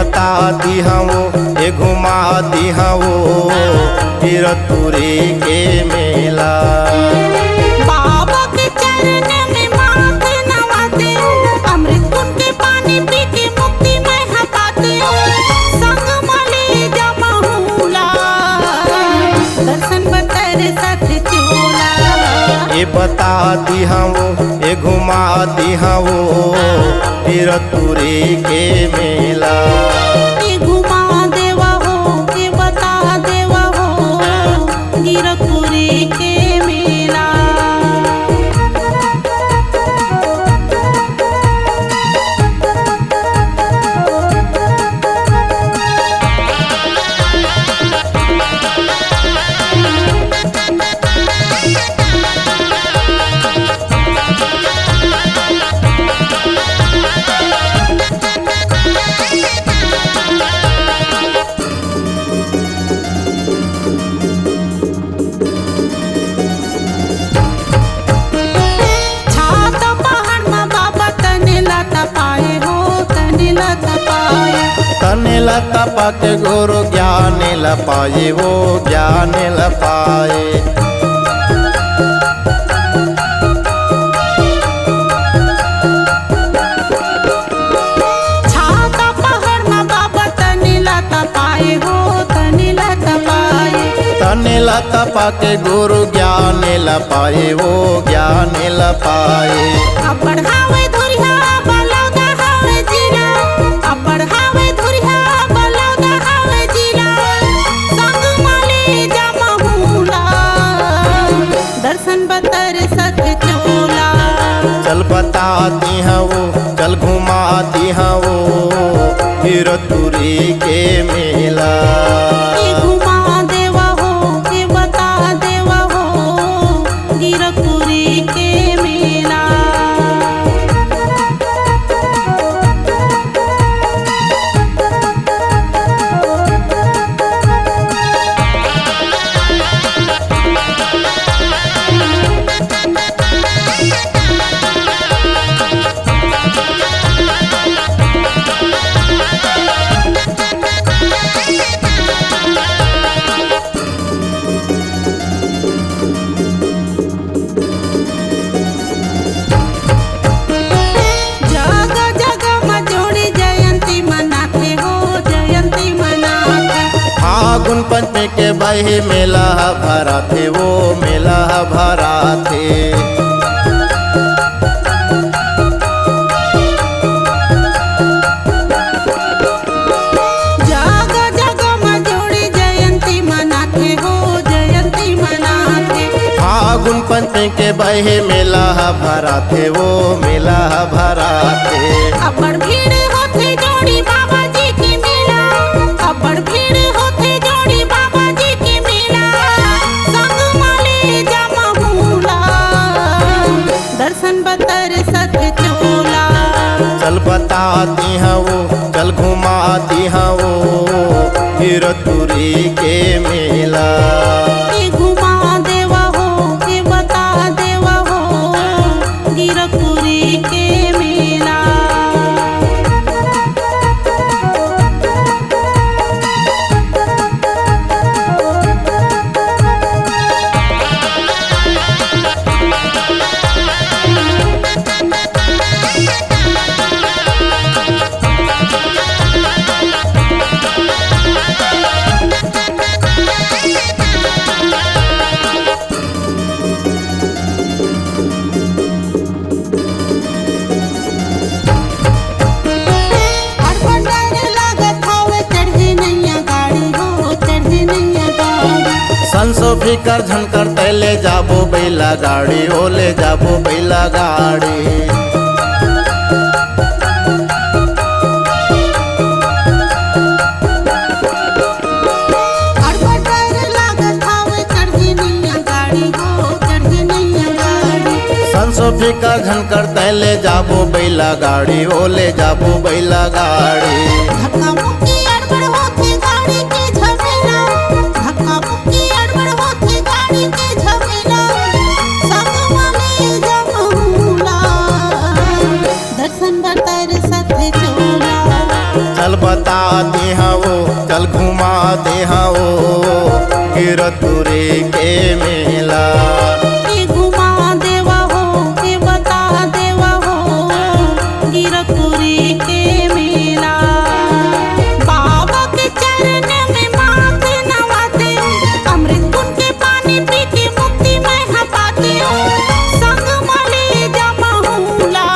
बता दिहा वो, ये घुमा दिहा वो कीरतपुरी के मेला। बाबा के चरण में माथ नवाते, अमृत कुंड के पानी पी के मुक्ति में पाते, संग मले जमा हुला, दर्शन बतर सत चोला। ये बता दिहा वो, ये घुमा दिहा वो कीरतपुरी के मेला। ये घुमा देवा हो, ये बता देवा हो कीरतपुरी के मेला। तने लता पाके गुरु ज्ञान ल पाए, वो ज्ञान ल पाए। छाता पहाड़ में बाबा तने लता पाए हो, तने लता पाए। तने लता पाके गुरु ज्ञान ल पाए, वो ज्ञान ल पाए। अब बढ़ावे धुरिया बलौदा हावे जिला, अब बढ़ावे धुरिया बलौदा हावे जिला, संग माले जमा हुला, दर्शन बतर सत चोला। चल बता दिहा वो, चल घुमा दिहा वो कीरतपुरी के मेला। ये घुमा देवा हो, ये बता देवा हो कीरतपुरी के मेला। फागुन पंचमी के बहे मेला भरा थे, वो मेला भरा थे। जगह जगह में जोड़ी जयंती मनाते हो, जयंती मनाते। फागुन पंचमी के बहे मेला भरा थे, वो मेला भरा थे। अबड़ भीड़ होते जोड़ी बाबा जी की मेला, अबड़ भीड़ होते जोड़ी बाबा जी की मेला, संग माले जमा हुला, दर्शन बतर सत चोला। चल बता दिहा वो, चल घुमा दिहा वो कीरतपुरी के मेला। ये घुमा देवा हो, ये बता देवा हो कीरतपुरी के मेला। संसो फिकर झनकर तैले जाबो बैला गाड़ी, ओले जाबो बैला गाड़ी। संसो फिकर झनकर तैले जाबो बैला गाड़ी, ओले जाबो बैला गाड़ी। धक्का मुक्की अड़बड़ होती गाड़ी के झमेला, धक्का मुक्की अड़बड़ होती गाड़ी के झमेला, संग वाले जमहुला, दर्शन बतर सत चोला। चल बता बता दे वो, चल घुमा दे वो गिरतुरी के मेला। के घुमा देवा हो, के बता देवा हो गिरतुरी के मेला। बाबा के चरण में माथ नवाते, अमृत कुंड के पानी पी के मुक्ति मैं पाते हो। संग माले जमा हुला,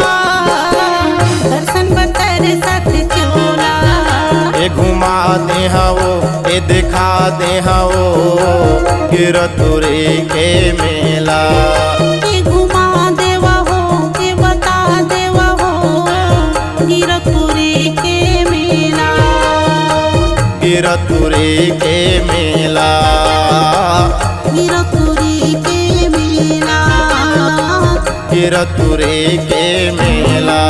दर्शन बतर सत चोला। ए घुमा दे वो, ए दिखा दे वो गिरतुरी के मेला। के घुमा देवा हो, के बता देवा हो गिरतुरी के मेला। गिरतुरी के मेला। गिरतुरी के मेला। गिरतुरी के मेला।